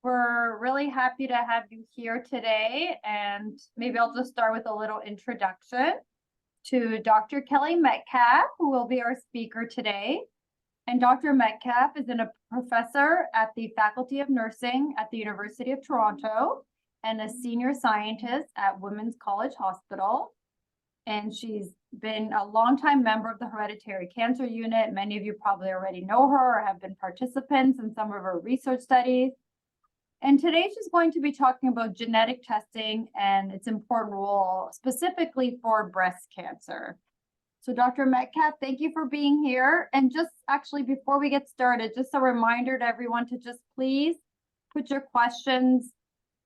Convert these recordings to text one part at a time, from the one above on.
We're really happy to have you here today, and maybe I'll just start with a little introduction to Dr. Kelly Metcalfe, who will be our speaker today. And Dr. Metcalfe is a professor at the Faculty of Nursing at the University of Toronto and a senior scientist at Women's College Hospital. And she's been a longtime member of the Hereditary Cancer Unit. Many of you probably already know her or have been participants in some of her research studies. And today she's going to be talking about genetic testing and its important role specifically for breast cancer. So Dr. Metcalfe, thank you for being here. And just actually before we get started, just a reminder to everyone to just please put your questions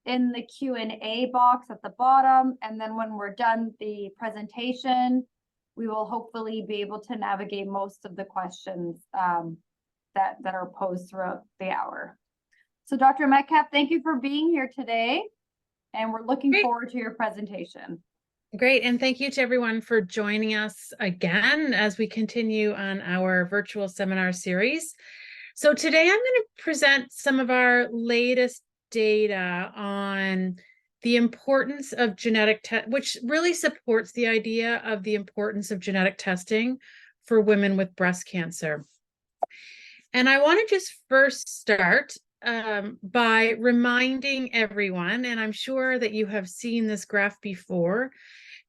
in the Q&A box at the bottom. And then when we're done the presentation, we will hopefully be able to navigate most of the questions that are posed throughout the hour. So Dr. Metcalfe, thank you for being here today. And we're looking forward to your presentation. Great. And thank you to everyone for joining us again as we continue on our virtual seminar series. So today I'm going to present some of our latest data on the importance of genetic which really supports the idea of the importance of genetic testing for women with breast cancer. And I want to just first start by reminding everyone, and I'm sure that you have seen this graph before,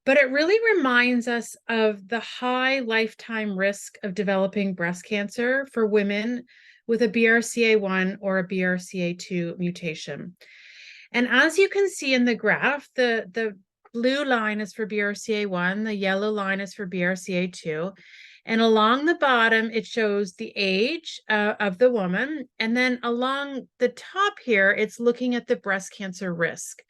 but it really reminds us of the high lifetime risk of developing breast cancer for women with a BRCA1 or a BRCA2 mutation. And as you can see in the graph, the blue line is for BRCA1, the yellow line is for BRCA2. And along the bottom, it shows the age of the woman. And then along the top here, it's looking at the breast cancer risk.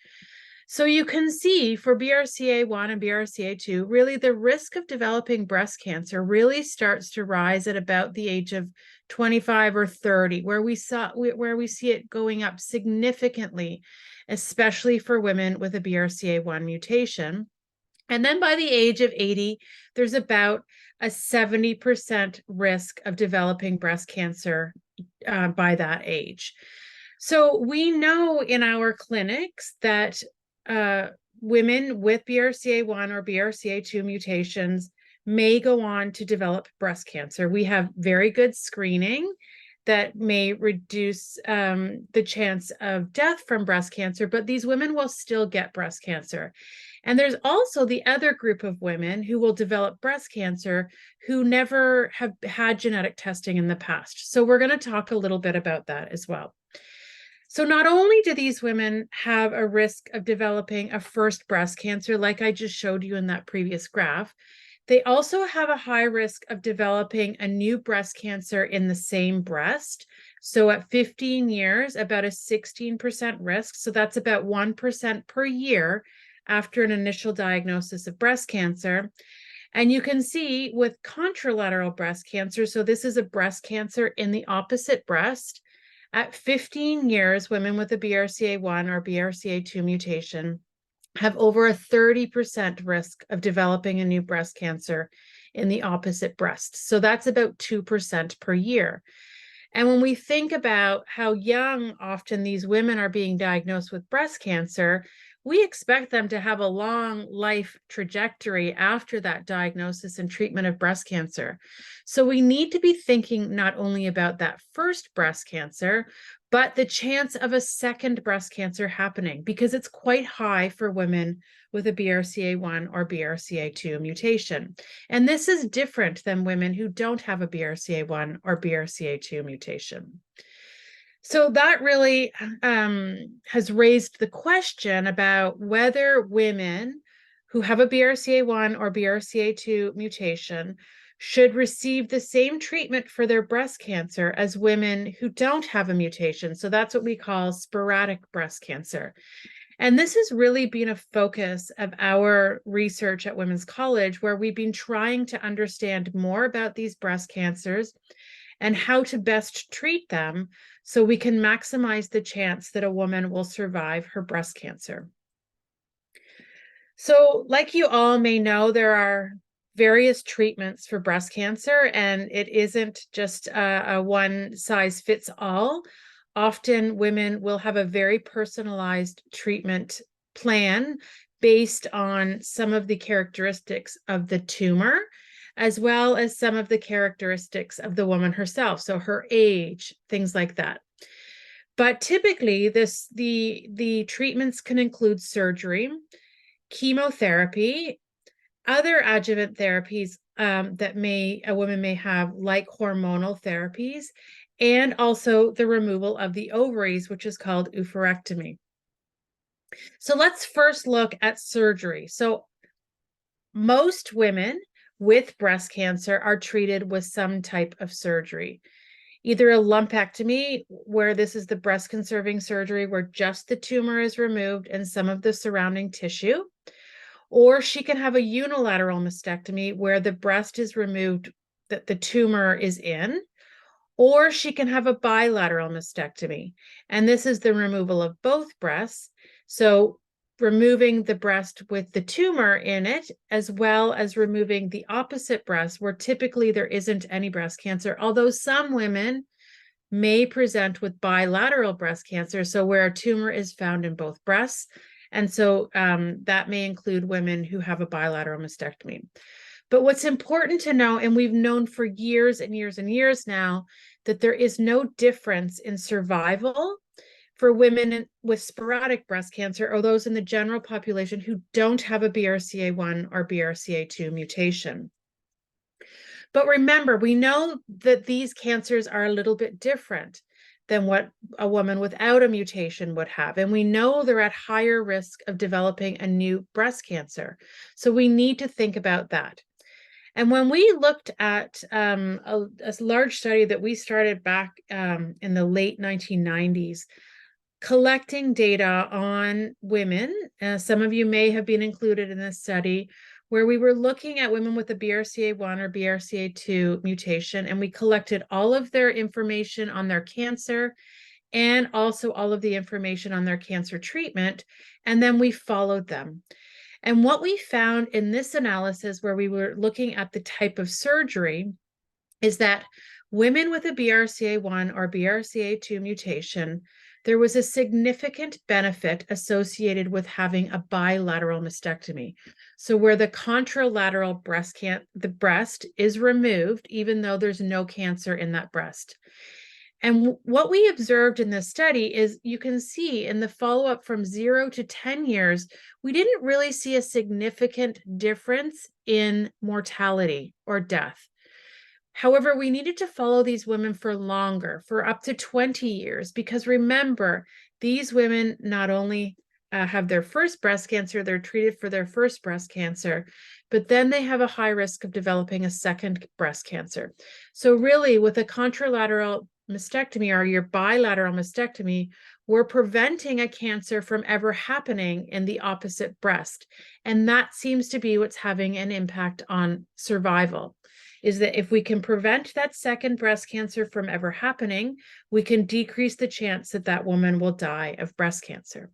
So you can see for BRCA1 and BRCA2, really the risk of developing breast cancer really starts to rise at about the age of 25 or 30, where we see it going up significantly, especially for women with a BRCA1 mutation. And then by the age of 80, there's about a 70% risk of developing breast cancer by that age. So we know in our clinics that women with BRCA1 or BRCA2 mutations may go on to develop breast cancer. We have very good screening that may reduce the chance of death from breast cancer, but these women will still get breast cancer. And there's also the other group of women who will develop breast cancer who never have had genetic testing in the past. So we're going to talk a little bit about that as well. So not only do these women have a risk of developing a first breast cancer, like I just showed you in that previous graph, they also have a high risk of developing a new breast cancer in the same breast. So at 15 years, about a 16% risk. So that's about 1% per year after an initial diagnosis of breast cancer. And you can see with contralateral breast cancer, so this is a breast cancer in the opposite breast, at 15 years, women with a BRCA1 or BRCA2 mutation have over a 30% risk of developing a new breast cancer in the opposite breast. So that's about 2% per year. And when we think about how young often these women are being diagnosed with breast cancer, we expect them to have a long life trajectory after that diagnosis and treatment of breast cancer. So we need to be thinking not only about that first breast cancer, but the chance of a second breast cancer happening, because it's quite high for women with a BRCA1 or BRCA2 mutation. And this is different than women who don't have a BRCA1 or BRCA2 mutation. So that really has raised the question about whether women who have a BRCA1 or BRCA2 mutation should receive the same treatment for their breast cancer as women who don't have a mutation. So that's what we call sporadic breast cancer. And this has really been a focus of our research at Women's College, where we've been trying to understand more about these breast cancers and how to best treat them so we can maximize the chance that a woman will survive her breast cancer. So, like you all may know, there are various treatments for breast cancer, and it isn't just a one size fits all. often women will have a very personalized treatment plan based on some of the characteristics of the tumor, as well as some of the characteristics of the woman herself. So her age, things like that. But typically the treatments can include surgery, chemotherapy, other adjuvant therapies that a woman may have, like hormonal therapies, and also the removal of the ovaries, which is called oophorectomy. So let's first look at surgery. So most women with breast cancer are treated with some type of surgery, either a lumpectomy, where this is the breast conserving surgery where just the tumor is removed and some of the surrounding tissue, or she can have a unilateral mastectomy where the breast is removed that the tumor is in, or she can have a bilateral mastectomy. And this is the removal of both breasts. So removing the breast with the tumor in it, as well as removing the opposite breast where typically there isn't any breast cancer, although some women may present with bilateral breast cancer, so where a tumor is found in both breasts. And so that may include women who have a bilateral mastectomy. But what's important to know, and we've known for years and years and years now, that there is no difference in survival for women with sporadic breast cancer or those in the general population who don't have a BRCA1 or BRCA2 mutation. But remember, we know that these cancers are a little bit different than what a woman without a mutation would have. And we know they're at higher risk of developing a new breast cancer. So we need to think about that. And when we looked at a large study that we started back in the late 1990s, collecting data on women, some of you may have been included in this study, where we were looking at women with a BRCA1 or BRCA2 mutation, and we collected all of their information on their cancer and also all of the information on their cancer treatment, and then we followed them. And what we found in this analysis, where we were looking at the type of surgery, is that women with a BRCA1 or BRCA2 mutation, there was a significant benefit associated with having a bilateral mastectomy. So where the contralateral the breast is removed, even though there's no cancer in that breast. And what we observed in this study is, you can see in the follow-up from 0 to 10 years, we didn't really see a significant difference in mortality or death. However, we needed to follow these women for longer, for up to 20 years, because remember, these women not only have their first breast cancer, they're treated for their first breast cancer, but then they have a high risk of developing a second breast cancer. So really, with a contralateral mastectomy or your bilateral mastectomy, we're preventing a cancer from ever happening in the opposite breast. And that seems to be what's having an impact on survival, is that if we can prevent that second breast cancer from ever happening, we can decrease the chance that that woman will die of breast cancer.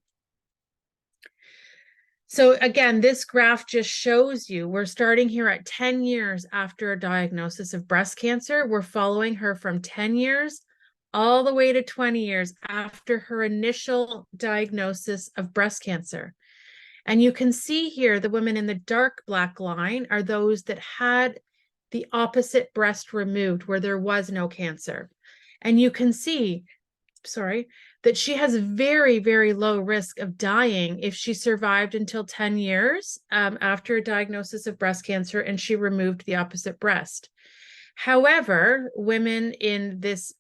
So again, this graph just shows you, we're starting here at 10 years after a diagnosis of breast cancer. We're following her from 10 years all the way to 20 years after her initial diagnosis of breast cancer. And you can see here, the women in the dark black line are those that had the opposite breast removed, where there was no cancer. And you can see, that she has very, very low risk of dying if she survived until 10 years after a diagnosis of breast cancer and she removed the opposite breast. However, women in this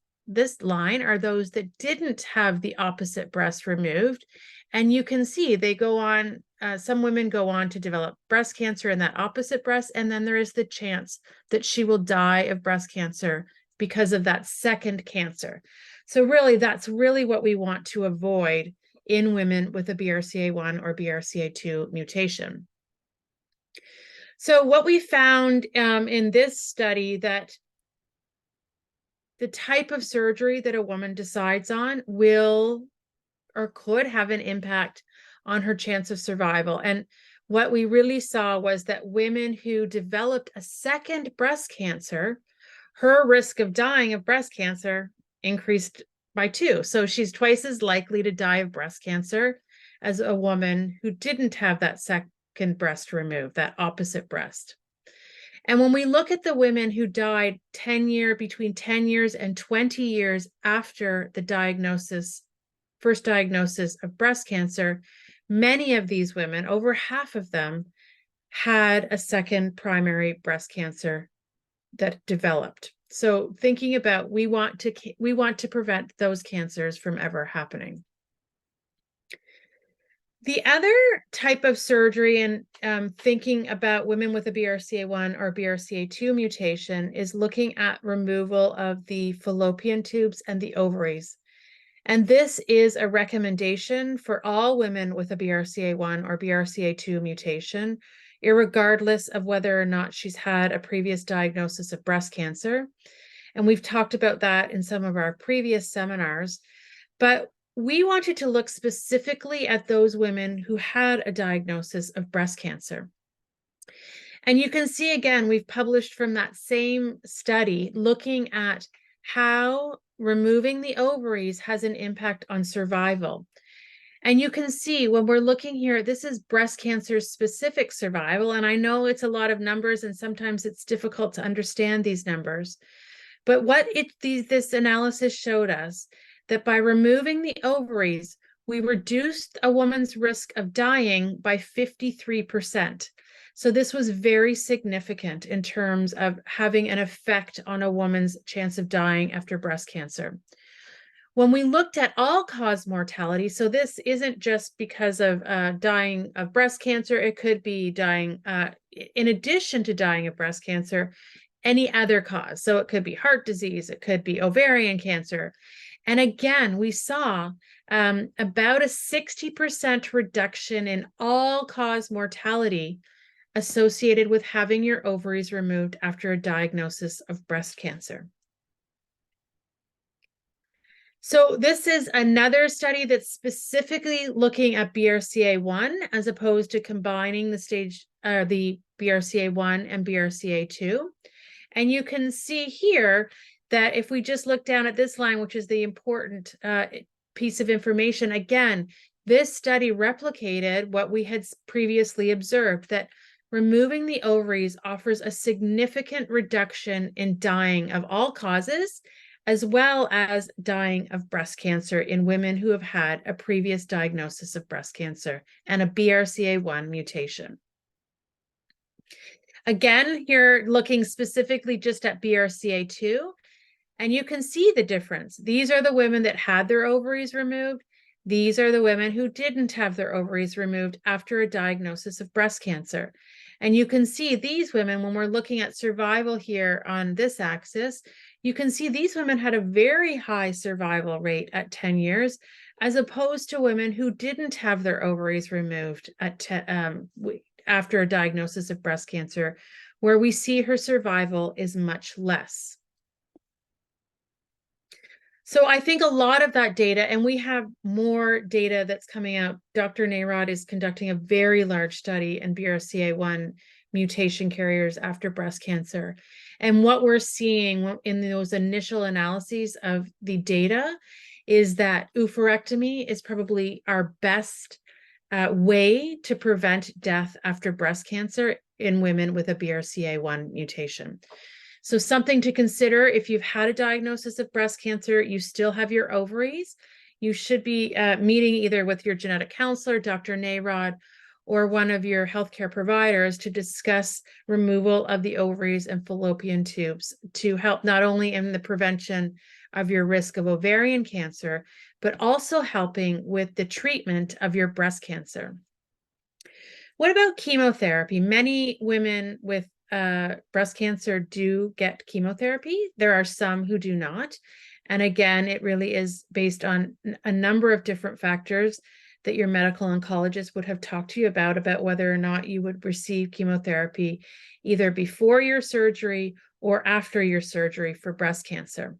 line are those that didn't have the opposite breast removed. And you can see they go on, some women go on to develop breast cancer in that opposite breast. And then there is the chance that she will die of breast cancer because of that second cancer. So really, that's really what we want to avoid in women with a BRCA1 or BRCA2 mutation. So what we found in this study, that the type of surgery that a woman decides on will or could have an impact on her chance of survival. And what we really saw was that women who developed a second breast cancer, her risk of dying of breast cancer increased by 2. So she's twice as likely to die of breast cancer as a woman who didn't have that second breast removed, that opposite breast. And when we look at the women who died between 10 years and 20 years after the first diagnosis of breast cancer, many of these women, over half of them, had a second primary breast cancer that developed. So thinking about, we want to prevent those cancers from ever happening. The other type of surgery, and thinking about women with a BRCA1 or BRCA2 mutation, is looking at removal of the fallopian tubes and the ovaries. And this is a recommendation for all women with a BRCA1 or BRCA2 mutation, irregardless of whether or not she's had a previous diagnosis of breast cancer. And we've talked about that in some of our previous seminars. But we wanted to look specifically at those women who had a diagnosis of breast cancer. And you can see, again, we've published from that same study looking at how removing the ovaries has an impact on survival. And you can see when we're looking here, this is breast cancer specific survival. And I know it's a lot of numbers and sometimes it's difficult to understand these numbers. But what this analysis showed us, that by removing the ovaries, we reduced a woman's risk of dying by 53%. So this was very significant in terms of having an effect on a woman's chance of dying after breast cancer. When we looked at all-cause mortality, so this isn't just because of dying of breast cancer, it could be dying, in addition to dying of breast cancer, any other cause. So it could be heart disease, it could be ovarian cancer. And again, we saw about a 60% reduction in all-cause mortality associated with having your ovaries removed after a diagnosis of breast cancer. So this is another study that's specifically looking at BRCA1 as opposed to combining the BRCA1 and BRCA2. And you can see here that if we just look down at this line, which is the important piece of information, again, this study replicated what we had previously observed, that removing the ovaries offers a significant reduction in dying of all causes, as well as dying of breast cancer in women who have had a previous diagnosis of breast cancer and a BRCA1 mutation. Again, here looking specifically just at BRCA2, and you can see the difference. These are the women that had their ovaries removed. These are the women who didn't have their ovaries removed after a diagnosis of breast cancer. And you can see these women, when we're looking at survival here on this axis, you can see these women had a very high survival rate at 10 years, as opposed to women who didn't have their ovaries removed after a diagnosis of breast cancer, where we see her survival is much less. So I think a lot of that data, and we have more data that's coming out. Dr. Narod is conducting a very large study in BRCA1 mutation carriers after breast cancer. And what we're seeing in those initial analyses of the data is that oophorectomy is probably our best way to prevent death after breast cancer in women with a BRCA1 mutation. So something to consider: if you've had a diagnosis of breast cancer, you still have your ovaries, you should be meeting either with your genetic counselor, Dr. Narod, or one of your healthcare providers to discuss removal of the ovaries and fallopian tubes to help not only in the prevention of your risk of ovarian cancer, but also helping with the treatment of your breast cancer. What about chemotherapy? Many women with breast cancer do get chemotherapy. There are some who do not. And again, it really is based on a number of different factors that your medical oncologist would have talked to you about whether or not you would receive chemotherapy either before your surgery or after your surgery for breast cancer.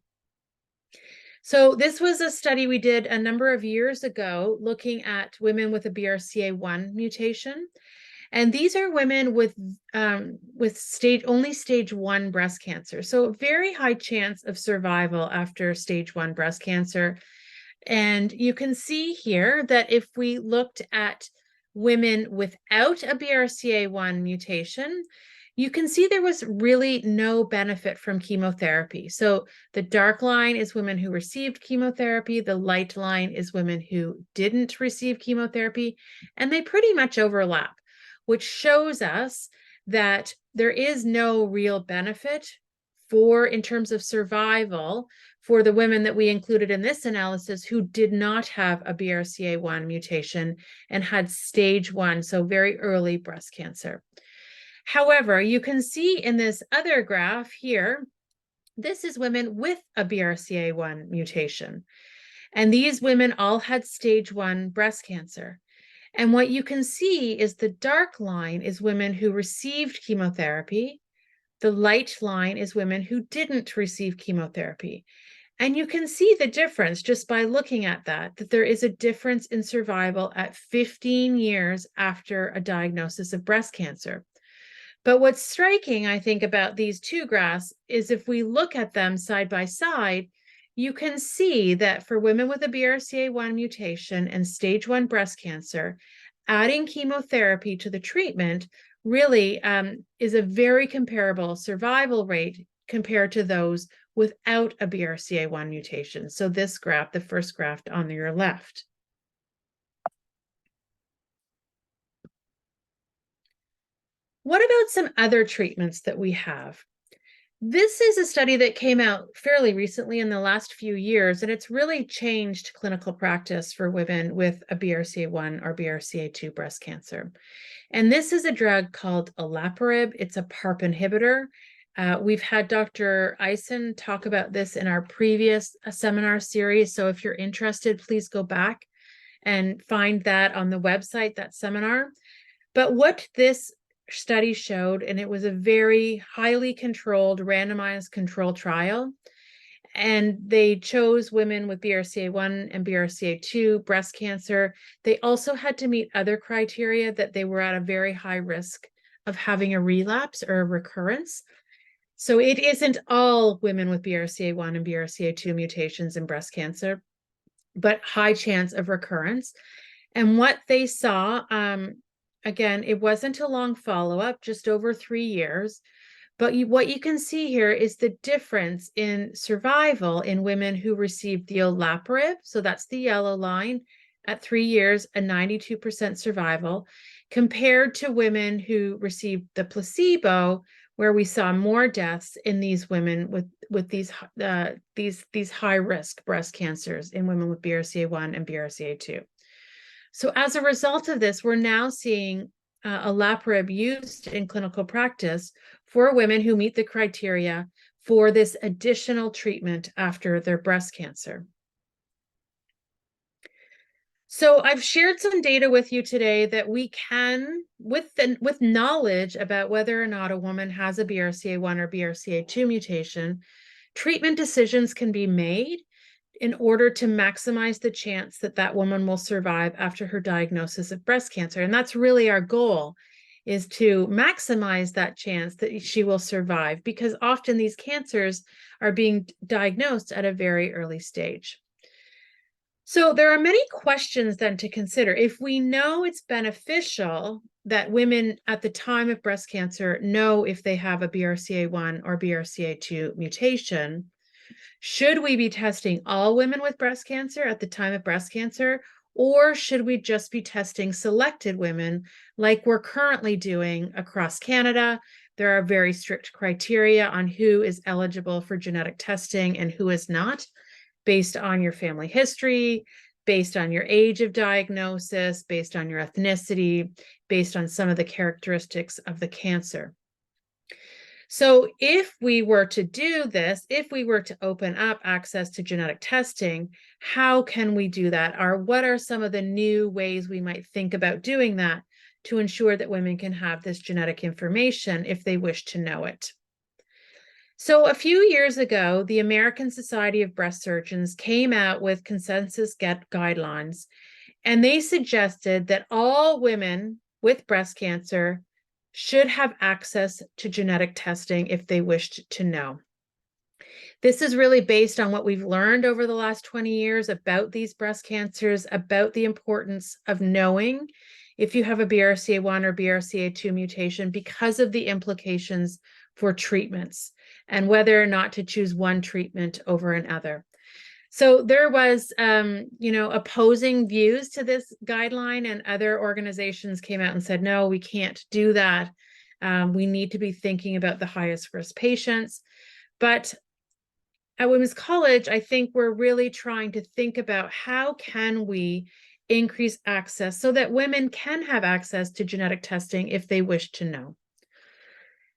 So this was a study we did a number of years ago looking at women with a BRCA1 mutation. And these are women with only stage 1 breast cancer. So very high chance of survival after stage 1 breast cancer. And you can see here that if we looked at women without a BRCA1 mutation, you can see there was really no benefit from chemotherapy. So the dark line is women who received chemotherapy. The light line is women who didn't receive chemotherapy, and they pretty much overlap, which shows us that there is no real benefit in terms of survival for the women that we included in this analysis who did not have a BRCA1 mutation and had stage 1, so very early breast cancer. However, you can see in this other graph here, this is women with a BRCA1 mutation. And these women all had stage 1 breast cancer. And what you can see is the dark line is women who received chemotherapy. The light line is women who didn't receive chemotherapy. And you can see the difference just by looking at that there is a difference in survival at 15 years after a diagnosis of breast cancer. But what's striking, I think, about these two graphs is if we look at them side by side, you can see that for women with a BRCA1 mutation and stage 1 breast cancer, adding chemotherapy to the treatment really is a very comparable survival rate compared to those without a BRCA1 mutation. So this graph, the first graph on your left. What about some other treatments that we have? This is a study that came out fairly recently in the last few years, and it's really changed clinical practice for women with a BRCA1 or BRCA2 breast cancer. And this is a drug called olaparib. It's a PARP inhibitor. We've had Dr. Eisen talk about this in our previous seminar series. So if you're interested, please go back and find that on the website, that seminar. But what this study showed, and it was a very highly controlled, randomized control trial, and they chose women with BRCA1 and BRCA2 breast cancer. They also had to meet other criteria that they were at a very high risk of having a relapse or a recurrence. So it isn't all women with BRCA1 and BRCA2 mutations in breast cancer, but high chance of recurrence. And what they saw, again, it wasn't a long follow-up, just over 3 years. But what you can see here is the difference in survival in women who received the olaparib. So that's the yellow line at 3 years, a 92% survival, compared to women who received the placebo, where we saw more deaths in these women with these high-risk breast cancers in women with BRCA1 and BRCA2. So as a result of this, we're now seeing olaparib used in clinical practice for women who meet the criteria for this additional treatment after their breast cancer. So I've shared some data with you today that we can, with knowledge about whether or not a woman has a BRCA1 or BRCA2 mutation, treatment decisions can be made in order to maximize the chance that that woman will survive after her diagnosis of breast cancer. And that's really our goal, is to maximize that chance that she will survive, because often these cancers are being diagnosed at a very early stage. So there are many questions then to consider. If we know it's beneficial that women at the time of breast cancer know if they have a BRCA1 or BRCA2 mutation, should we be testing all women with breast cancer at the time of breast cancer, or should we just be testing selected women like we're currently doing across Canada? There are very strict criteria on who is eligible for genetic testing and who is not, based on your family history, based on your age of diagnosis, based on your ethnicity, based on some of the characteristics of the cancer. So if we were to do this, if we were to open up access to genetic testing, how can we do that? Or what are some of the new ways we might think about doing that to ensure that women can have this genetic information if they wish to know it? So a few years ago, the American Society of Breast Surgeons came out with consensus guidelines, and they suggested that all women with breast cancer should have access to genetic testing if they wished to know. This is really based on what we've learned over the last 20 years about these breast cancers, about the importance of knowing if you have a BRCA1 or BRCA2 mutation because of the implications for treatments and whether or not to choose one treatment over another. So there was, opposing views to this guideline, and other organizations came out and said, no, we can't do that. We need to be thinking about the highest risk patients. But at Women's College, I think we're really trying to think about how can we increase access so that women can have access to genetic testing if they wish to know.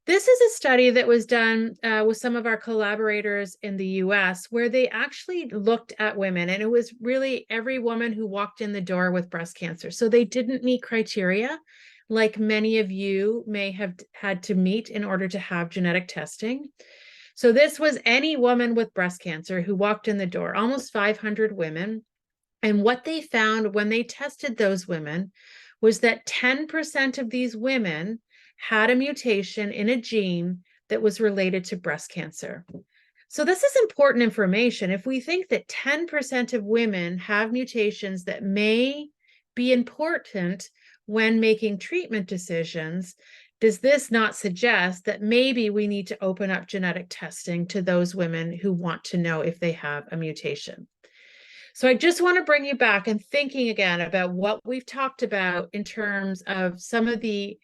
This is a study that was done with some of our collaborators in the US, where they actually looked at women, and it was really every woman who walked in the door with breast cancer. So they didn't meet criteria like many of you may have had to meet in order to have genetic testing. So this was any woman with breast cancer who walked in the door, almost 500 women. And what they found when they tested those women was that 10% of these women had a mutation in a gene that was related to breast cancer. So this is important information. If we think that 10% of women have mutations that may be important when making treatment decisions, does this not suggest that maybe we need to open up genetic testing to those women who want to know if they have a mutation? So I just want to bring you back and thinking again about what we've talked about in terms of some of the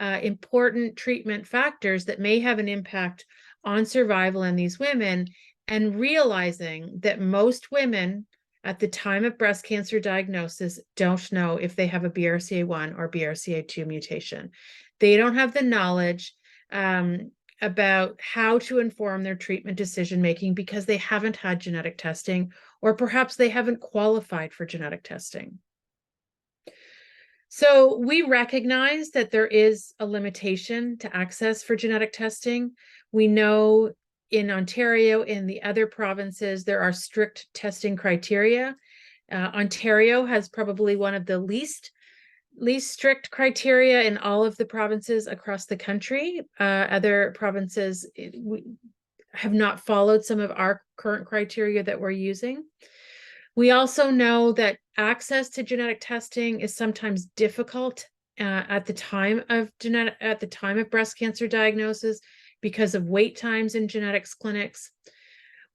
important treatment factors that may have an impact on survival in these women, and realizing that most women at the time of breast cancer diagnosis don't know if they have a BRCA1 or BRCA2 mutation. They don't have the knowledge about how to inform their treatment decision-making because they haven't had genetic testing, or perhaps they haven't qualified for genetic testing. So we recognize that there is a limitation to access for genetic testing. We know in Ontario, in the other provinces, there are strict testing criteria. Ontario has probably one of the least strict criteria in all of the provinces across the country. Other provinces have not followed some of our current criteria that we're using. We also know that access to genetic testing is sometimes difficult at the time of breast cancer diagnosis because of wait times in genetics clinics.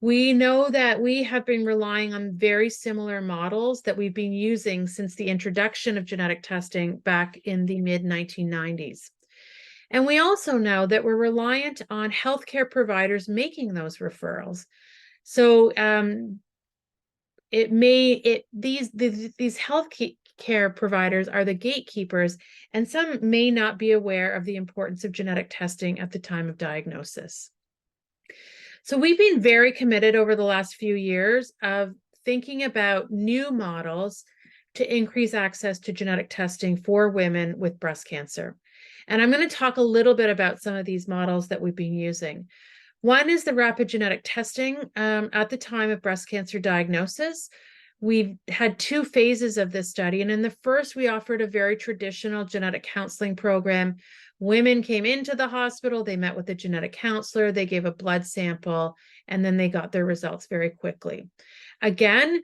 We know that we have been relying on very similar models that we've been using since the introduction of genetic testing back in the mid-1990s. And we also know that we're reliant on healthcare providers making those referrals. So these health care providers are the gatekeepers, and some may not be aware of the importance of genetic testing at the time of diagnosis. So we've been very committed over the last few years of thinking about new models to increase access to genetic testing for women with breast cancer. And I'm going to talk a little bit about some of these models that we've been using. One is the rapid genetic testing at the time of breast cancer diagnosis. We've had two phases of this study. And in the first, we offered a very traditional genetic counseling program. Women came into the hospital, they met with a genetic counselor, they gave a blood sample, and then they got their results very quickly. Again,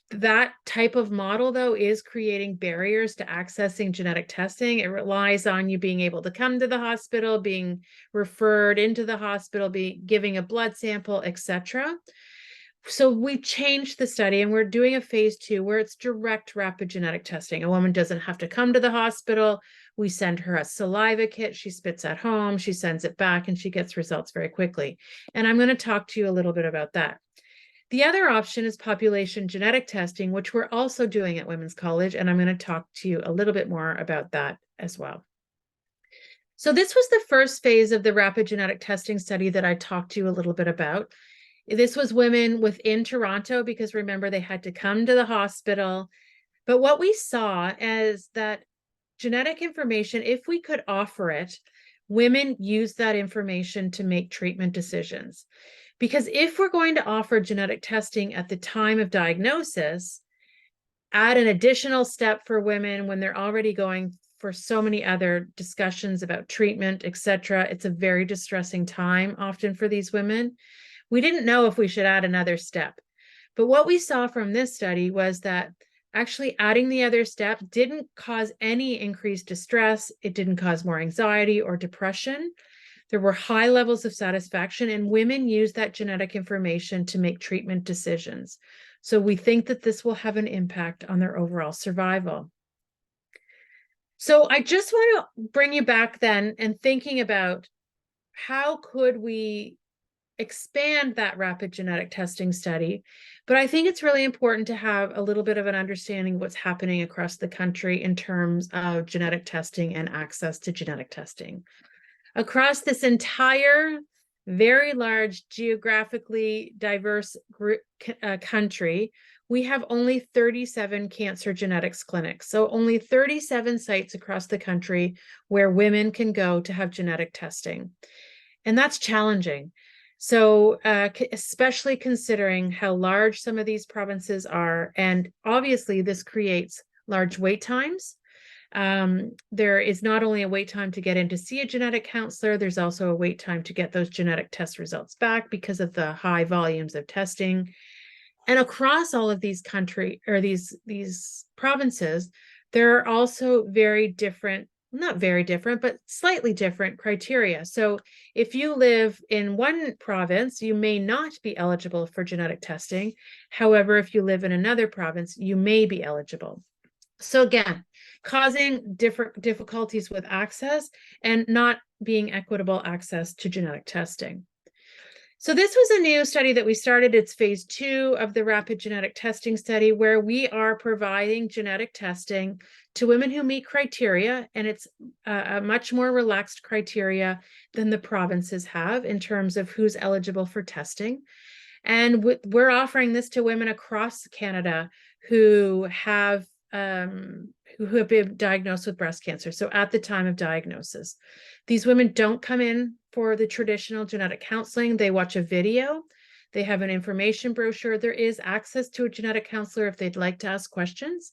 that type of model, though, is creating barriers to accessing genetic testing. It relies on you being able to come to the hospital, being referred into the hospital, giving a blood sample, etc. So we changed the study, and we're doing a phase 2 where it's direct rapid genetic testing. A woman doesn't have to come to the hospital. We send her a saliva kit. She spits at home. She sends it back, and she gets results very quickly. And I'm going to talk to you a little bit about that. The other option is population genetic testing, which we're also doing at Women's College, and I'm going to talk to you a little bit more about that as well. So this was the first phase of the rapid genetic testing study that I talked to you a little bit about. This was women within Toronto, because remember, they had to come to the hospital. But what we saw is that genetic information, if we could offer it, women use that information to make treatment decisions. Because if we're going to offer genetic testing at the time of diagnosis, add an additional step for women when they're already going for so many other discussions about treatment, etc. It's a very distressing time often for these women. We didn't know if we should add another step. But what we saw from this study was that actually adding the other step didn't cause any increased distress. It didn't cause more anxiety or depression. There were high levels of satisfaction, and women used that genetic information to make treatment decisions. So we think that this will have an impact on their overall survival. So I just want to bring you back then and thinking about how could we expand that rapid genetic testing study. But I think it's really important to have a little bit of an understanding of what's happening across the country in terms of genetic testing and access to genetic testing. Across this entire very large geographically diverse country, we have only 37 cancer genetics clinics. So only 37 sites across the country where women can go to have genetic testing. And that's challenging. So especially considering how large some of these provinces are, and obviously this creates large wait times. There is not only a wait time to get in to see a genetic counselor, there's also a wait time to get those genetic test results back because of the high volumes of testing. And across all of these these provinces, there are also very different, not very different, but slightly different criteria. So if you live in one province, you may not be eligible for genetic testing. However, if you live in another province, you may be eligible. So again, causing different difficulties with access and not being equitable access to genetic testing. So this was a new study that we started. It's phase 2 of the rapid genetic testing study, where we are providing genetic testing to women who meet criteria, and it's a much more relaxed criteria than the provinces have in terms of who's eligible for testing. And we're offering this to women across Canada who have been diagnosed with breast cancer. So at the time of diagnosis, these women don't come in for the traditional genetic counseling. They watch a video. They have an information brochure. There is access to a genetic counselor if they'd like to ask questions.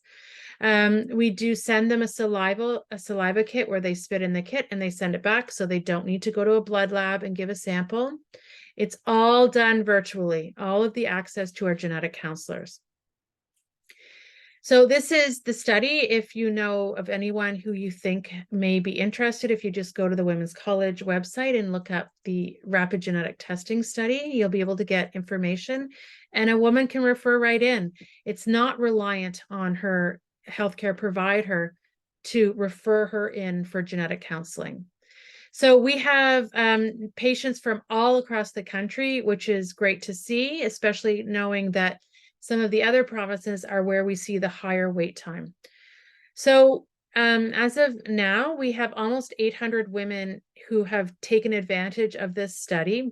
We do send them a saliva kit where they spit in the kit and they send it back, so they don't need to go to a blood lab and give a sample. It's all done virtually, all of the access to our genetic counselors. So this is the study. If you know of anyone who you think may be interested, if you just go to the Women's College website and look up the rapid genetic testing study, you'll be able to get information, and a woman can refer right in. It's not reliant on her healthcare provider to refer her in for genetic counseling. So we have patients from all across the country, which is great to see, especially knowing that some of the other provinces are where we see the higher wait time. So as of now, we have almost 800 women who have taken advantage of this study.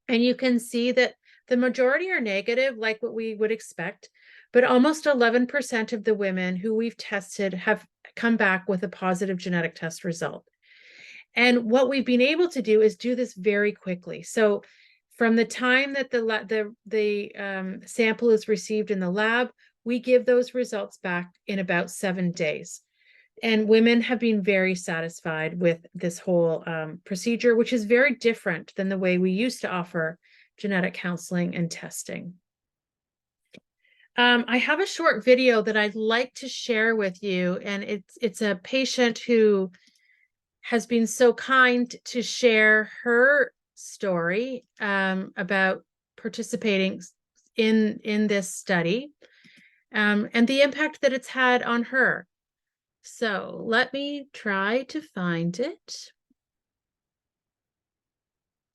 And you can see that the majority are negative, like what we would expect, but almost 11% of the women who we've tested have come back with a positive genetic test result. And what we've been able to do is do this very quickly. So from the time that the sample is received in the lab, we give those results back in about 7 days. And women have been very satisfied with this whole procedure, which is very different than the way we used to offer genetic counseling and testing. I have a short video that I'd like to share with you, and it's a patient who has been so kind to share her story about participating in this study and the impact that it's had on her. So let me try to find it.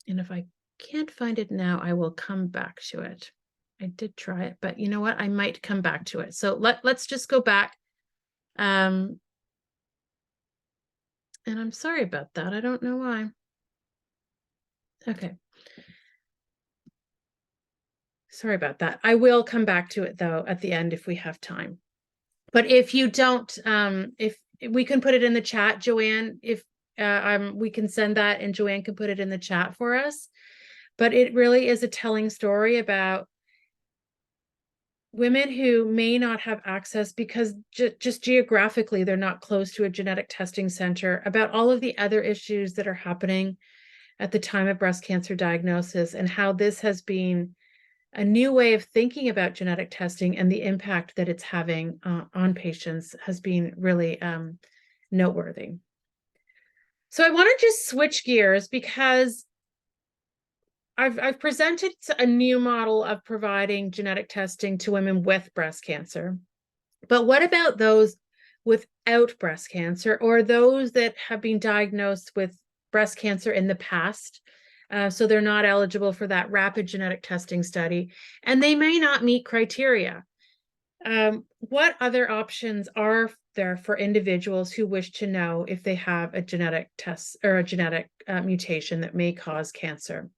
And if I can't find it now, I will come back to it. I did try it, but you know what? I might come back to it. So let's just go back. And I'm sorry about that. I don't know why. Okay. Sorry about that. I will come back to it though at the end if we have time. But if you don't, if we can put it in the chat, Joanne, if we can send that and Joanne can put it in the chat for us. But it really is a telling story about women who may not have access because just geographically they're not close to a genetic testing center, about all of the other issues that are happening at the time of breast cancer diagnosis, and how this has been a new way of thinking about genetic testing and the impact that it's having on patients has been really noteworthy. So I want to just switch gears because I've presented a new model of providing genetic testing to women with breast cancer. But what about those without breast cancer, or those that have been diagnosed with breast cancer in the past? So they're not eligible for that rapid genetic testing study, and they may not meet criteria. What other options are there for individuals who wish to know if they have a genetic test or a genetic mutation that may cause cancer?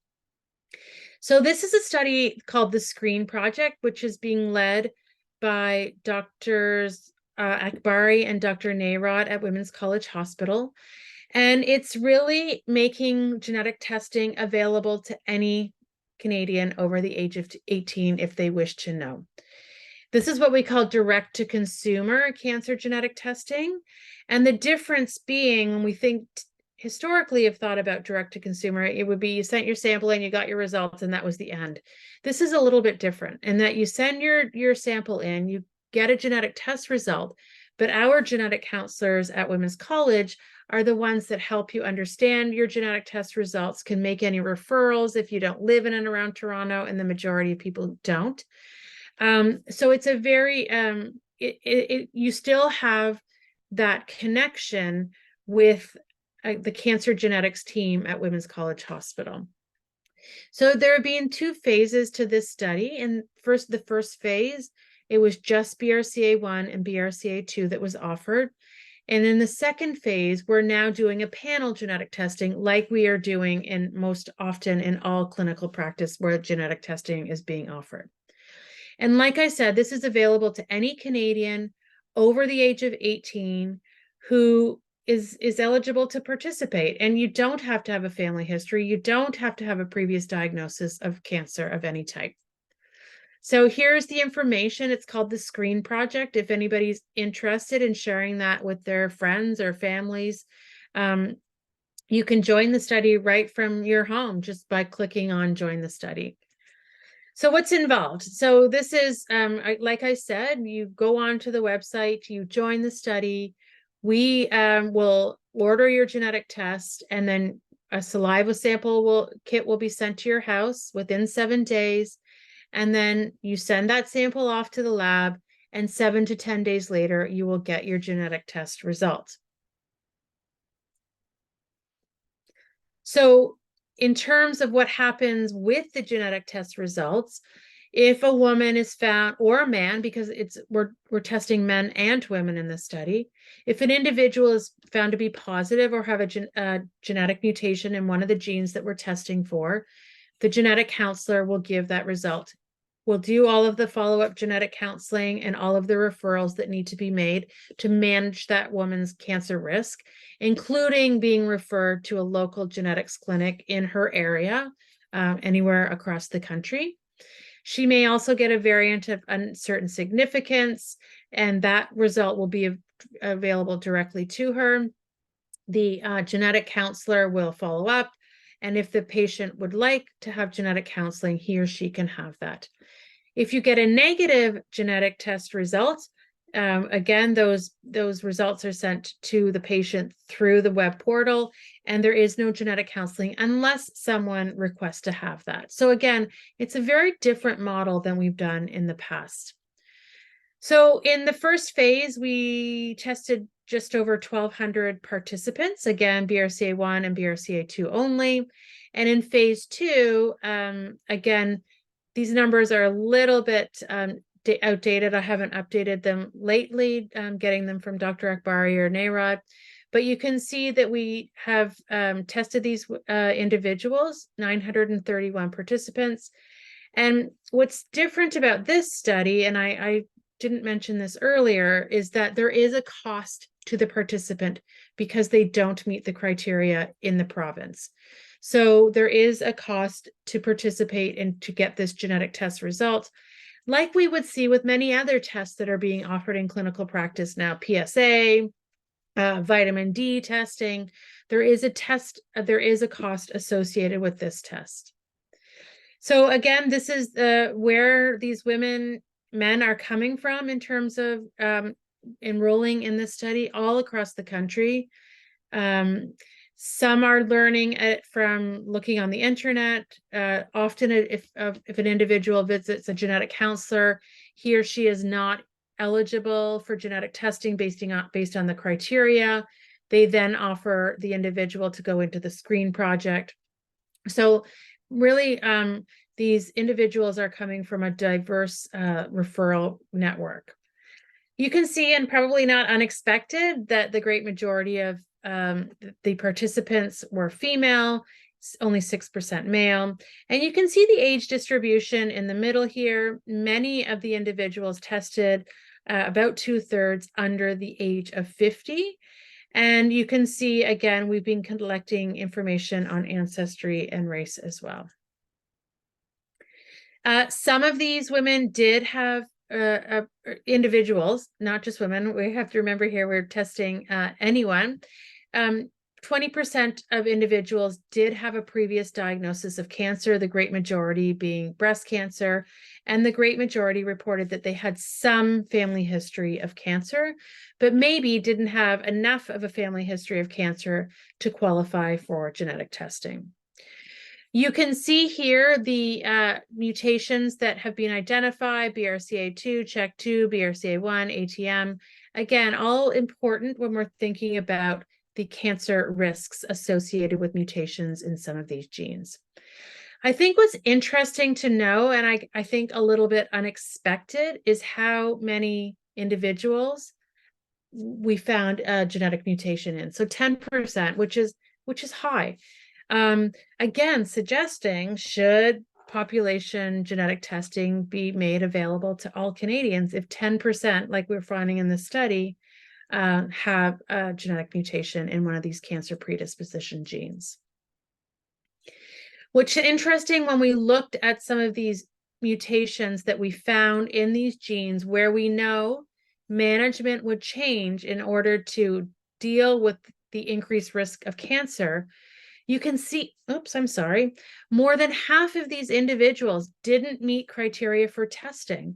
So this is a study called the SCREEN Project, which is being led by Drs. Akbari and Dr. Nayrod at Women's College Hospital. And it's really making genetic testing available to any Canadian over the age of 18 if they wish to know. This is what we call direct-to-consumer cancer genetic testing. And the difference being, when we think historically have thought about direct-to-consumer, it would be you sent your sample and you got your results and that was the end. This is a little bit different in that you send your sample in, you get a genetic test result, but our genetic counselors at Women's College are the ones that help you understand your genetic test results, can make any referrals if you don't live in and around Toronto, and the majority of people don't. So it's a very, you still have that connection with the cancer genetics team at Women's College Hospital. So there have been two phases to this study. And the first phase, it was just BRCA1 and BRCA2 that was offered. And in the second phase, we're now doing a panel genetic testing like we are doing in most often in all clinical practice where genetic testing is being offered. And like I said, this is available to any Canadian over the age of 18 who is eligible to participate. And you don't have to have a family history. You don't have to have a previous diagnosis of cancer of any type. So here's the information. It's called the SCREEN Project. If anybody's interested in sharing that with their friends or families, you can join the study right from your home just by clicking on Join the Study. So what's involved? So this is, like I said, you go onto the website, you join the study. We will order your genetic test, and then a saliva sample kit will be sent to your house within 7 days. And then you send that sample off to the lab, and 7 to 10 days later, you will get your genetic test results. So in terms of what happens with the genetic test results, if a woman is found, or a man, because we're testing men and women in this study, if an individual is found to be positive or have a genetic mutation in one of the genes that we're testing for, the genetic counselor will give that result. We'll do all of the follow-up genetic counseling and all of the referrals that need to be made to manage that woman's cancer risk, including being referred to a local genetics clinic in her area, anywhere across the country. She may also get a variant of uncertain significance, and that result will be available directly to her. The genetic counselor will follow up, and if the patient would like to have genetic counseling, he or she can have that. If you get a negative genetic test result, again, those results are sent to the patient through the web portal, and there is no genetic counseling unless someone requests to have that. So again, it's a very different model than we've done in the past. So in the first phase, we tested just over 1,200 participants, again, BRCA1 and BRCA2 only. And in phase 2, again, these numbers are a little bit outdated. I haven't updated them lately, getting them from Dr. Akbari or Nayrod. But you can see that we have tested these individuals, 931 participants. And what's different about this study, and I didn't mention this earlier, is that there is a cost to the participant because they don't meet the criteria in the province. So there is a cost to participate and to get this genetic test result. like we would see with many other tests that are being offered in clinical practice now, PSA, vitamin D testing, there is a cost associated with this test. So again, this is where these men are coming from in terms of enrolling in this study all across the country. Some are learning it from looking on the internet. Often if an individual visits a genetic counselor, he or she is not eligible for genetic testing based on the criteria. They then offer the individual to go into the screen project. So really, these individuals are coming from a diverse referral network. You can see, and probably not unexpected, that the great majority of the participants were female, only 6% male. And you can see the age distribution in the middle here. Many of the individuals tested, about 2/3 under the age of 50. And you can see, again, we've been collecting information on ancestry and race as well. Some of these women did have individuals, not just women. We have to remember here we're testing anyone. 20% of individuals did have a previous diagnosis of cancer, the great majority being breast cancer, and the great majority reported that they had some family history of cancer, but maybe didn't have enough of a family history of cancer to qualify for genetic testing. You can see here the mutations that have been identified: BRCA2, CHEK2, BRCA1, ATM. Again, all important when we're thinking about the cancer risks associated with mutations in some of these genes. I think what's interesting to know, and I think a little bit unexpected, is how many individuals we found a genetic mutation in. So 10%, which is high. Again, suggesting, should population genetic testing be made available to all Canadians if 10%, like we're finding in this study, have a genetic mutation in one of these cancer predisposition genes. What's interesting, when we looked at some of these mutations that we found in these genes where we know management would change in order to deal with the increased risk of cancer, you can see, more than half of these individuals didn't meet criteria for testing.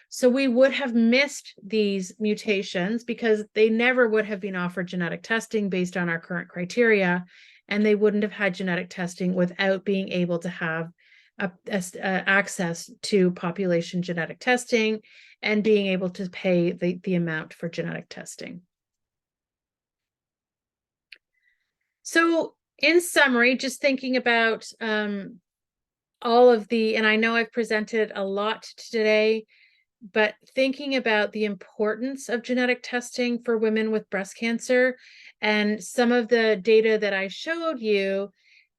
So we would have missed these mutations because they never would have been offered genetic testing based on our current criteria, and they wouldn't have had genetic testing without being able to have access to population genetic testing and being able to pay the amount for genetic testing. So in summary, just thinking about all of and I know I've presented a lot today, but thinking about the importance of genetic testing for women with breast cancer, and some of the data that I showed you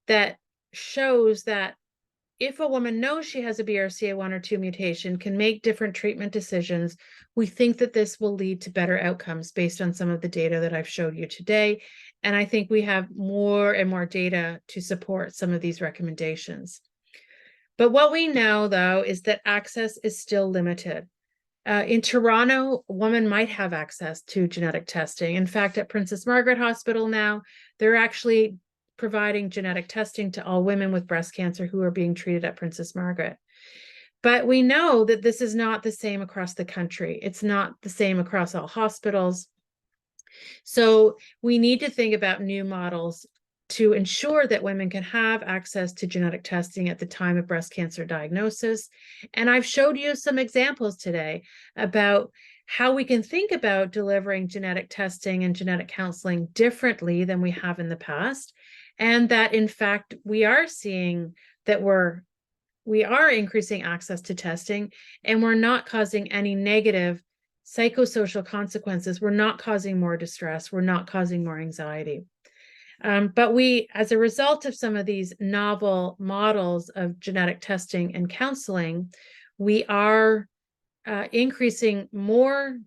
that shows that if a woman knows she has a BRCA1 or 2 mutation, can make different treatment decisions, we think that this will lead to better outcomes based on some of the data that I've showed you today. And I think we have more and more data to support some of these recommendations. But what we know, though, is that access is still limited. In Toronto, a woman might have access to genetic testing. In fact, at Princess Margaret Hospital now, they're actually providing genetic testing to all women with breast cancer who are being treated at Princess Margaret. But we know that this is not the same across the country. It's not the same across all hospitals. So we need to think about new models to ensure that women can have access to genetic testing at the time of breast cancer diagnosis. And I've showed you some examples today about how we can think about delivering genetic testing and genetic counseling differently than we have in the past. And that, in fact, we are seeing that we are increasing access to testing, and we're not causing any negative psychosocial consequences. We're not causing more distress. We're not causing more anxiety. But as a result of some of these novel models of genetic testing and counseling, we are increasing the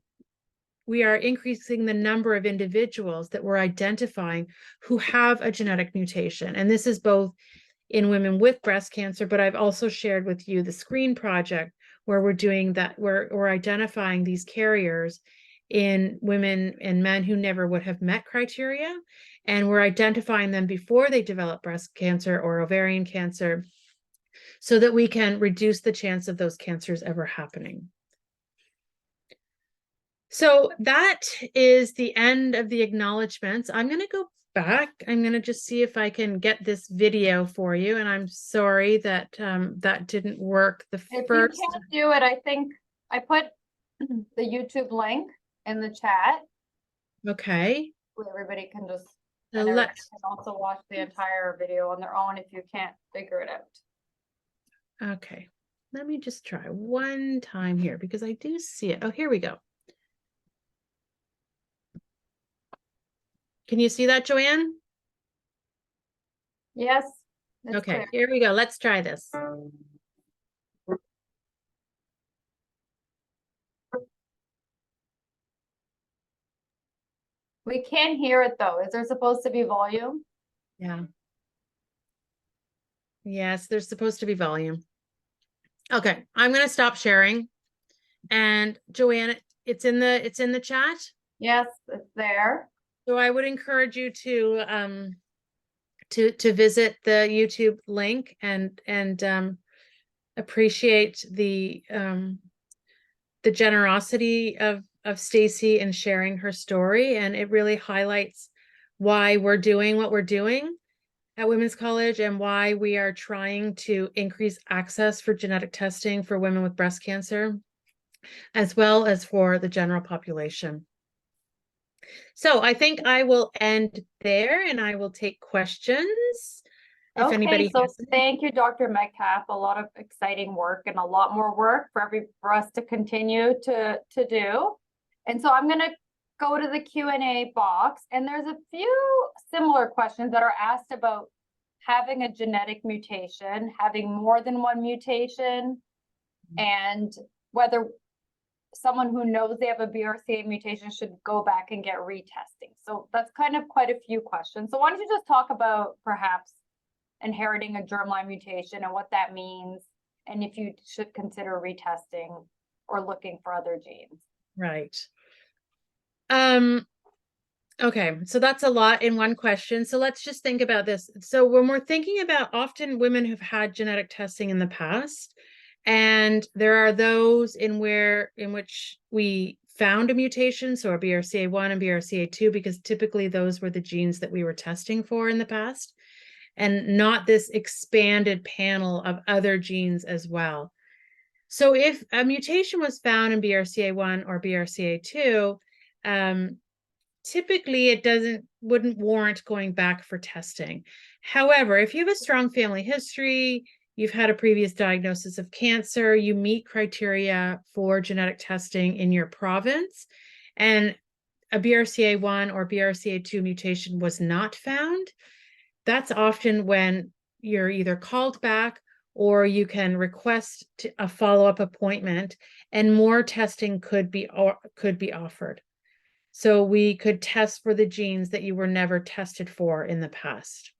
number of individuals that we're identifying who have a genetic mutation. And this is both in women with breast cancer, but I've also shared with you the screen project, where we're doing that, we're identifying these carriers in women and men who never would have met criteria, and we're identifying them before they develop breast cancer or ovarian cancer so that we can reduce the chance of those cancers ever happening. So that is the end of the acknowledgements. I'm going to go back. I'm going to just see if I can get this video for you. And I'm sorry that that didn't work the If first. you can't do it, I think I put the YouTube link in the chat. Okay. So everybody can just, So and everybody let's, can also watch the entire video on their own if you can't figure it out. okay. Let me just try one time here because I do see it. Oh, here we go. Can you see that, Joanne? Yes. It's Okay, clear. here we go. Let's try this. We can't hear it though. Is there supposed to be volume? Yeah. Yes, there's supposed to be volume. Okay, I'm going to stop sharing. And Joanne, it's in the chat. Yes, it's there. So I would encourage you to visit the YouTube link and appreciate the generosity of Stacy in sharing her story, and it really highlights why we're doing what we're doing at Women's College and why we are trying to increase access for genetic testing for women with breast cancer, as well as for the general population. So I think I will end there and I will take questions if Okay, anybody so has. thank you, Dr. Metcalfe. A lot of exciting work and a lot more work for us to continue to do. And so I'm going to go to the Q&A box, and there's a few similar questions that are asked about having a genetic mutation, having more than one mutation, and whether someone who knows they have a BRCA mutation should go back and get retesting. So that's kind of quite a few questions. So why don't you just talk about perhaps inheriting a germline mutation and what that means, and if you should consider retesting or looking for other genes. Right. Okay, so that's a lot in one question. So let's just think about this. So when we're thinking about, often women who've had genetic testing in the past, and there are those in which we found a mutation, so a BRCA1 and BRCA2, because typically those were the genes that we were testing for in the past, and not this expanded panel of other genes as well. So if a mutation was found in BRCA1 or BRCA2, typically it wouldn't warrant going back for testing. However, if you have a strong family history, you've had a previous diagnosis of cancer, you meet criteria for genetic testing in your province, and a BRCA1 or BRCA2 mutation was not found, that's often when you're either called back or you can request a follow-up appointment, and more testing could be offered. So we could test for the genes that you were never tested for in the past.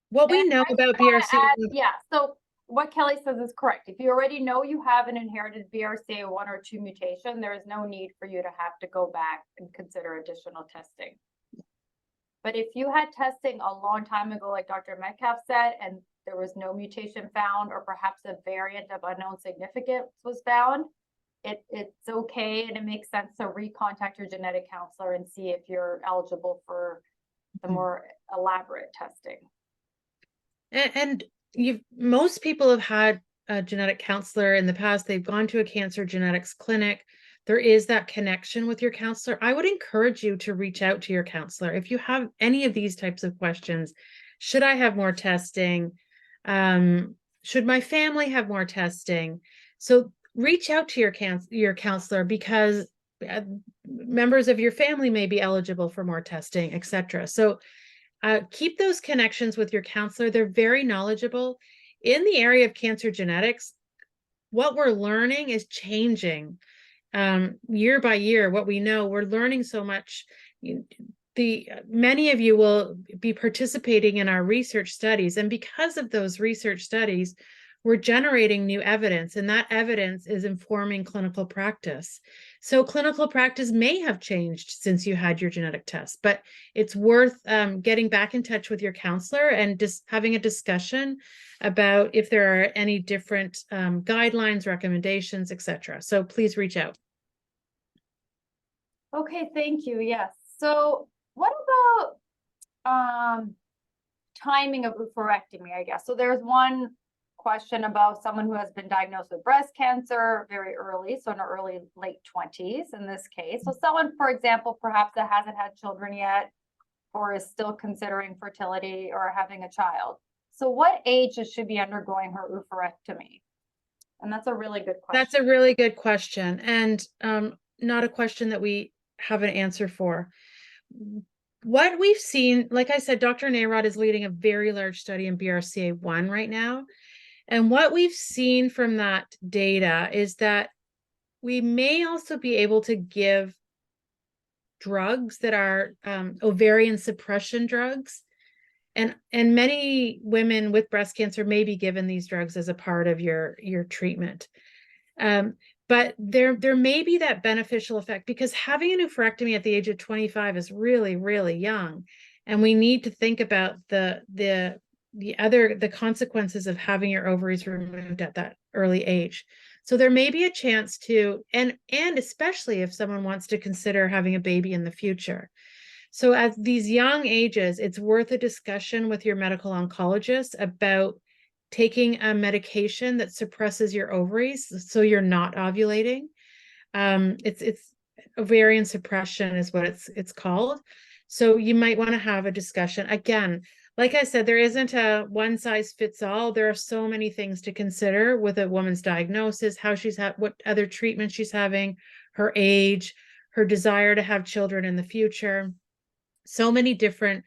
What we know about BRCA. Yeah, so what Kelly says is correct. If you already know you have an inherited BRCA1 or 2 mutation, there is no need for you to have to go back and consider additional testing. But if you had testing a long time ago, like Dr. Metcalfe said, and there was no mutation found, or perhaps a variant of unknown significance was found, it's okay, and it makes sense to recontact your genetic counselor and see if you're eligible for the more elaborate testing. And most people have had a genetic counselor in the past. They've gone to a cancer genetics clinic. There is that connection with your counselor. I would encourage you to reach out to your counselor if you have any of these types of questions. Should I have more testing? Should my family have more testing? So reach out to your counselor, because members of your family may be eligible for more testing, etc. So keep those connections with your counselor. They're very knowledgeable in the area of cancer genetics. What we're learning is changing year by year. What we know, we're learning so much. many of you will be participating in our research studies. And because of those research studies, we're generating new evidence, and that evidence is informing clinical practice. So clinical practice may have changed since you had your genetic test, but it's worth getting back in touch with your counselor and just having a discussion about if there are any different guidelines, recommendations, etc. So please reach out. Okay, thank you. Yes. So what about timing of oophorectomy, I guess? So there's one question about someone who has been diagnosed with breast cancer very early, so in the late 20s in this case. So someone, for example, perhaps that hasn't had children yet or is still considering fertility or having a child. So what age should be undergoing her oophorectomy? And that's a really good question. That's a really good question, and not a question that we have an answer for. What we've seen, like I said, Dr. Narod is leading a very large study in BRCA1 right now. And what we've seen from that data is that we may also be able to give drugs that are ovarian suppression drugs. And many women with breast cancer may be given these drugs as a part of your treatment. But there may be that beneficial effect, because having a oophorectomy at the age of 25 is really, really young. And we need to think about the consequences of having your ovaries removed at that early age. So there may be a chance to, and especially if someone wants to consider having a baby in the future. So at these young ages, it's worth a discussion with your medical oncologist about taking a medication that suppresses your ovaries so you're not ovulating. It's ovarian suppression is what it's called. So you might want to have a discussion. Again, like I said, there isn't a one size fits all. There are so many things to consider with a woman's diagnosis, how she's what other treatment she's having, her age, her desire to have children in the future. So many different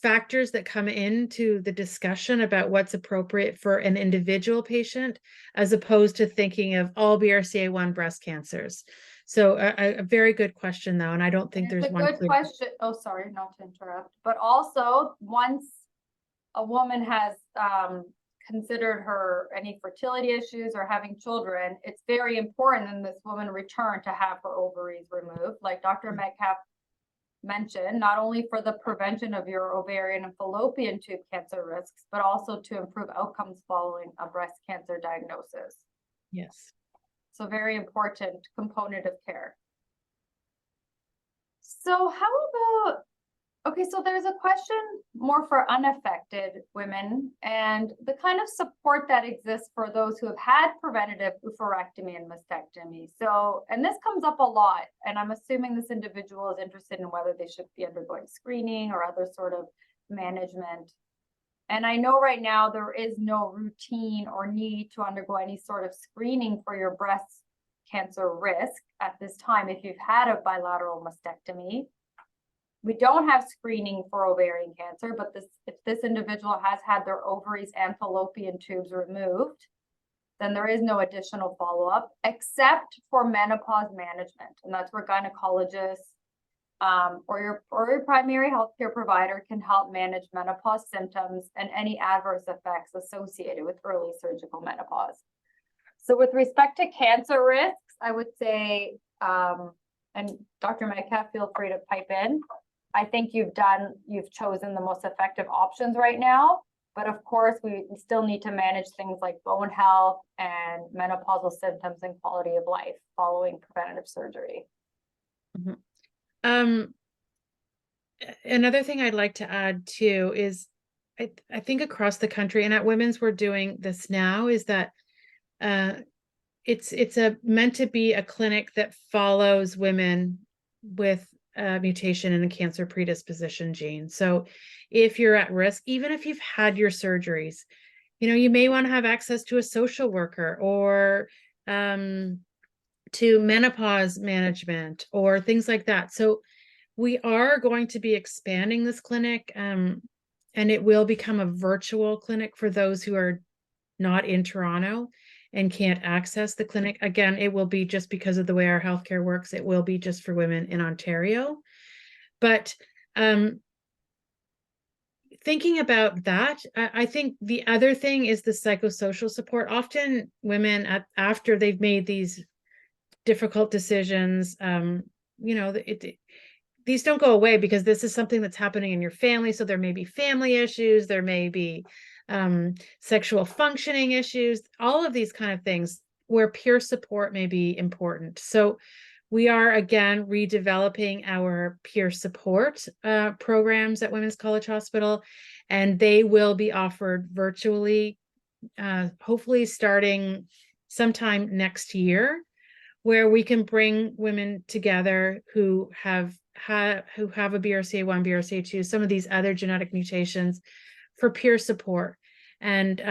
factors that come into the discussion about what's appropriate for an individual patient, as opposed to thinking of all BRCA1 breast cancers. So a very good question, though, and I don't think there's one. It's a good question. Oh, sorry, not to interrupt. But also, once a woman has considered any fertility issues or having children, it's very important in this woman return to have her ovaries removed, like Dr. Metcalfe mentioned, not only for the prevention of your ovarian and fallopian tube cancer risks, but also to improve outcomes following a breast cancer diagnosis. Yes. So very important component of care. So how about, okay, so there's a question more for unaffected women and the kind of support that exists for those who have had preventative oophorectomy and mastectomy. So, and this comes up a lot, and I'm assuming this individual is interested in whether they should be undergoing screening or other sort of management. And I know right now there is no routine or need to undergo any sort of screening for your breast cancer risk at this time if you've had a bilateral mastectomy. We don't have screening for ovarian cancer, but if this individual has had their ovaries and fallopian tubes removed, then there is no additional follow-up except for menopause management. And that's where gynecologists or your primary healthcare provider can help manage menopause symptoms and any adverse effects associated with early surgical menopause. So with respect to cancer risks, I would say, and Dr. Metcalfe, feel free to pipe in. I think you've chosen the most effective options right now, but of course we still need to manage things like bone health and menopausal symptoms and quality of life following preventative surgery. Mm-hmm. Another thing I'd like to add too is I think across the country, and at Women's we're doing this now, is that it's meant to be a clinic that follows women with a mutation in a cancer predisposition gene. So if you're at risk, even if you've had your surgeries, you may want to have access to a social worker or to menopause management or things like that. So we are going to be expanding this clinic, and it will become a virtual clinic for those who are not in Toronto and can't access the clinic. Again, it will be, just because of the way our healthcare works, it will be just for women in Ontario. But Thinking about that, I think the other thing is the psychosocial support. Often women after they've made these difficult decisions, these don't go away because this is something that's happening in your family. So there may be family issues, there may be sexual functioning issues, all of these kind of things where peer support may be important. So we are, again, redeveloping our peer support programs at Women's College Hospital, and they will be offered virtually, hopefully starting sometime next year, where we can bring women together who have a BRCA1, BRCA2, some of these other genetic mutations, for peer support. And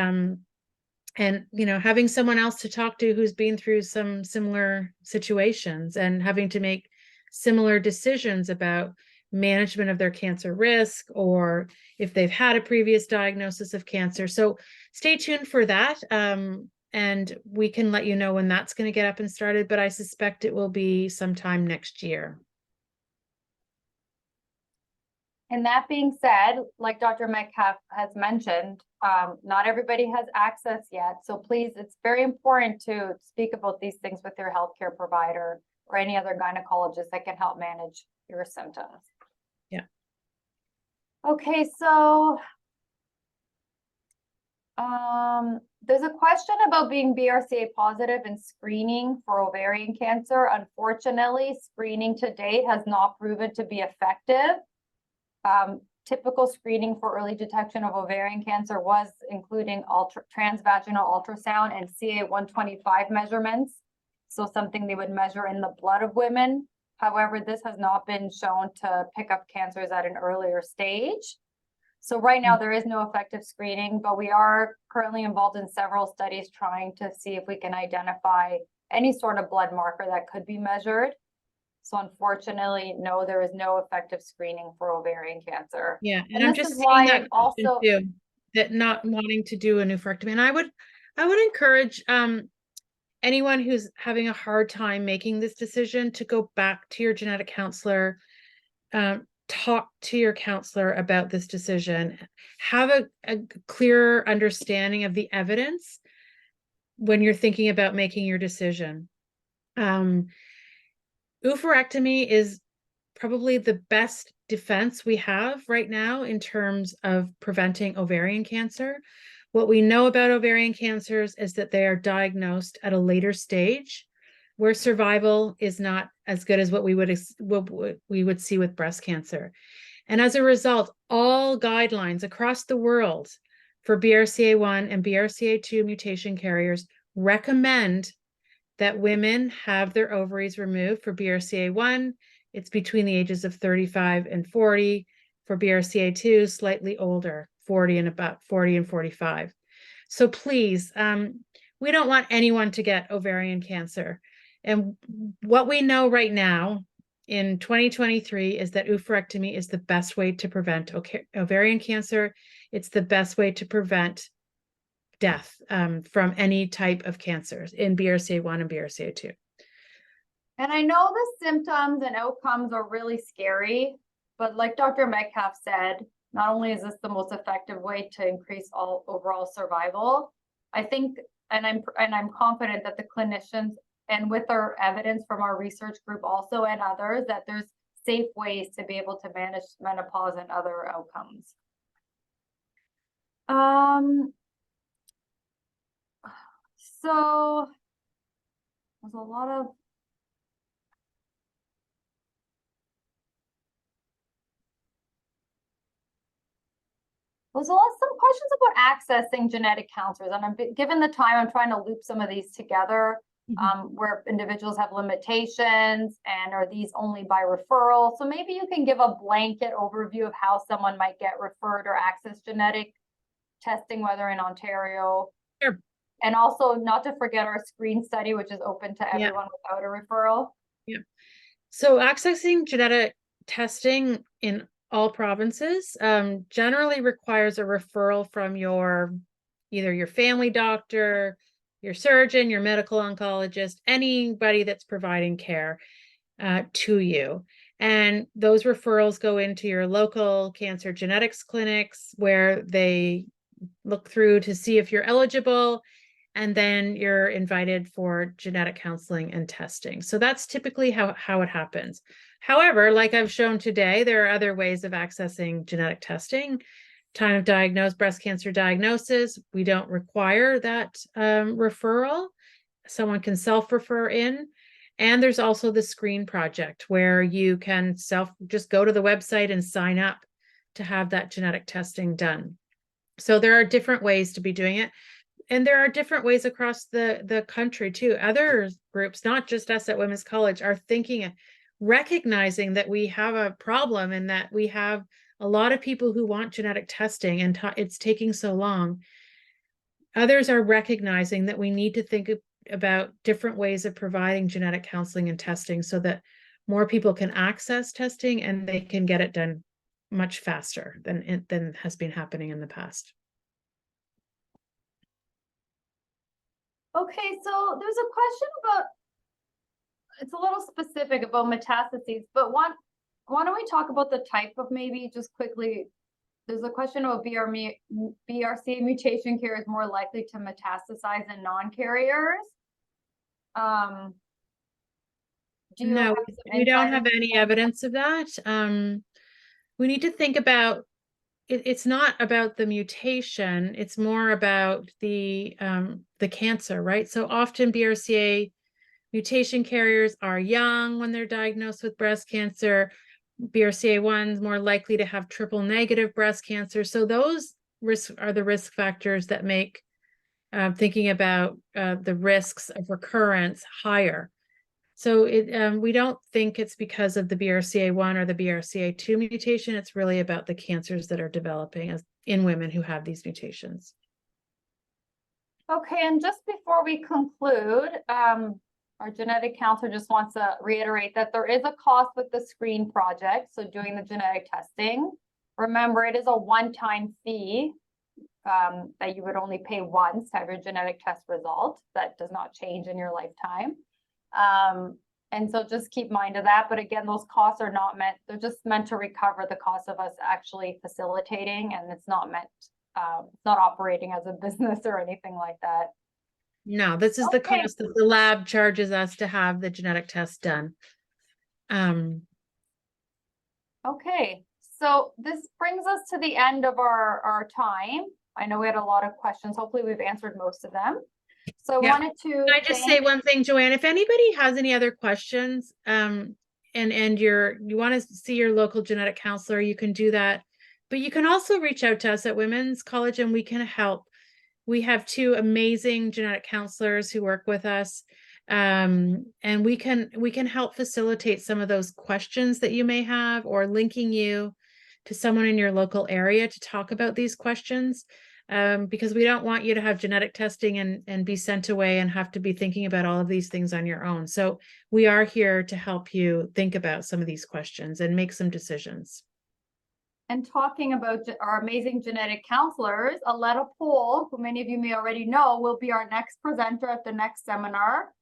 having someone else to talk to who's been through some similar situations and having to make similar decisions about management of their cancer risk, or if they've had a previous diagnosis of cancer. So stay tuned for that. And we can let you know when that's going to get up and started, but I suspect it will be sometime next year. And that being said, like Dr. Metcalfe has mentioned, not everybody has access yet. So please, it's very important to speak about these things with your healthcare provider or any other gynecologist that can help manage your symptoms. Yeah. Okay, so there's a question about being BRCA positive and screening for ovarian cancer. Unfortunately, screening to date has not proven to be effective. Typical screening for early detection of ovarian cancer was including transvaginal ultrasound and CA-125 measurements. So something they would measure in the blood of women. However, this has not been shown to pick up cancers at an earlier stage. So right now there is no effective screening, but we are currently involved in several studies trying to see if we can identify any sort of blood marker that could be measured. So unfortunately, no, there is no effective screening for ovarian cancer. Yeah, and I'm just seeing that also too, that not wanting to do a nephrectomy. And I would encourage anyone who's having a hard time making this decision to go back to your genetic counselor, talk to your counselor about this decision, have a clearer understanding of the evidence when you're thinking about making your decision. Oophorectomy is probably the best defense we have right now in terms of preventing ovarian cancer. What we know about ovarian cancers is that they are diagnosed at a later stage, where survival is not as good as what we would see with breast cancer. And as a result, all guidelines across the world for BRCA1 and BRCA2 mutation carriers recommend that women have their ovaries removed. For BRCA1, it's between the ages of 35 and 40. For BRCA2, slightly older, 40 and 45. So please, we don't want anyone to get ovarian cancer. And what we know right now in 2023 is that oophorectomy is the best way to prevent ovarian cancer. It's the best way to prevent death from any type of cancers in BRCA1 and BRCA2. And I know the symptoms and outcomes are really scary, but like Dr. Metcalfe said, not only is this the most effective way to increase overall survival, I think, and I'm confident that the clinicians, and with our evidence from our research group also and others, that there's safe ways to be able to manage menopause and other outcomes. So there's a lot of some questions about accessing genetic counselors, and given the time, I'm trying to loop some of these together, where individuals have limitations, and are these only by referral? So maybe you can give a blanket overview of how someone might get referred or access genetic testing, whether in Ontario. Sure. And also not to forget our screen study, which is open to everyone without a referral. Yeah. So accessing genetic testing in all provinces generally requires a referral from either your family doctor, your surgeon, your medical oncologist, anybody that's providing care to you. And those referrals go into your local cancer genetics clinics where they look through to see if you're eligible, and then you're invited for genetic counseling and testing. So that's typically how it happens. However, like I've shown today, there are other ways of accessing genetic testing. Time of diagnosis, breast cancer diagnosis, we don't require that referral. Someone can self-refer in. And there's also the Screen Project where you can just go to the website and sign up to have that genetic testing done. So there are different ways to be doing it. And there are different ways across the country too. Other groups, not just us at Women's College, are recognizing that we have a problem and that we have a lot of people who want genetic testing and it's taking so long. Others are recognizing that we need to think about different ways of providing genetic counseling and testing so that more people can access testing and they can get it done much faster than has been happening in the past. Okay, so there's a question about, it's a little specific about metastases, but why don't we talk about the type of, maybe just quickly, there's a question about BRCA mutation carriers more likely to metastasize than non-carriers. No, we don't have any evidence of that. We need to think about it's not about the mutation, it's more about the cancer, right? So often BRCA mutation carriers are young when they're diagnosed with breast cancer. BRCA1 is more likely to have triple negative breast cancer. So those risks are the risk factors that make thinking about the risks of recurrence higher. So we don't think it's because of the BRCA1 or the BRCA2 mutation. It's really about the cancers that are developing in women who have these mutations. Okay, and just before we conclude, our genetic counselor just wants to reiterate that there is a cost with the Screen Project, so doing the genetic testing. Remember, it is a one-time fee that you would only pay once to have your genetic test result. That does not change in your lifetime. And so just keep mind of that. But again, those costs are not meant, they're just meant to recover the cost of us actually facilitating, and it's not meant, not operating as a business or anything like that. No, this is the cost that the lab charges us to have the genetic test done. Okay, so this brings us to the end of our time. I know we had a lot of questions. Hopefully we've answered most of them. So I wanted to. Can I just say one thing, Joanne? If anybody has any other questions, and you want to see your local genetic counselor, you can do that. But you can also reach out to us at Women's College and we can help. We have two amazing genetic counselors who work with us. And we can help facilitate some of those questions that you may have, or linking you to someone in your local area to talk about these questions. Because we don't want you to have genetic testing and be sent away and have to be thinking about all of these things on your own. So we are here to help you think about some of these questions and make some decisions. And talking about our amazing genetic counselors, Aletta Pohl, who many of you may already know, will be our next presenter at the next seminar.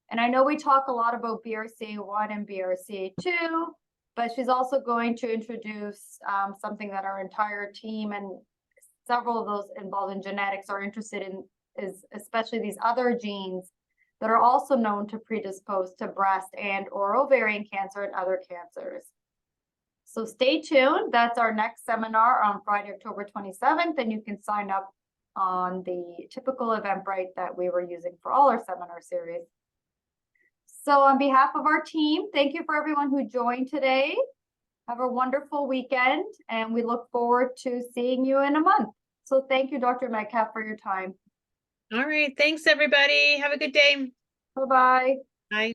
And I know we talk a lot about BRCA1 and BRCA2, but she's also going to introduce something that our entire team and several of those involved in genetics are interested in, is especially these other genes that are also known to predispose to breast and or ovarian cancer and other cancers. So stay tuned. That's our next seminar on Friday, October 27th, and you can sign up on the typical Eventbrite that we were using for all our seminar series. So on behalf of our team, thank you for everyone who joined today. Have a wonderful weekend, and we look forward to seeing you in a month. So thank you, Dr. Metcalfe, for your time. All right. Thanks, everybody. Have a good day. Bye-bye. Bye.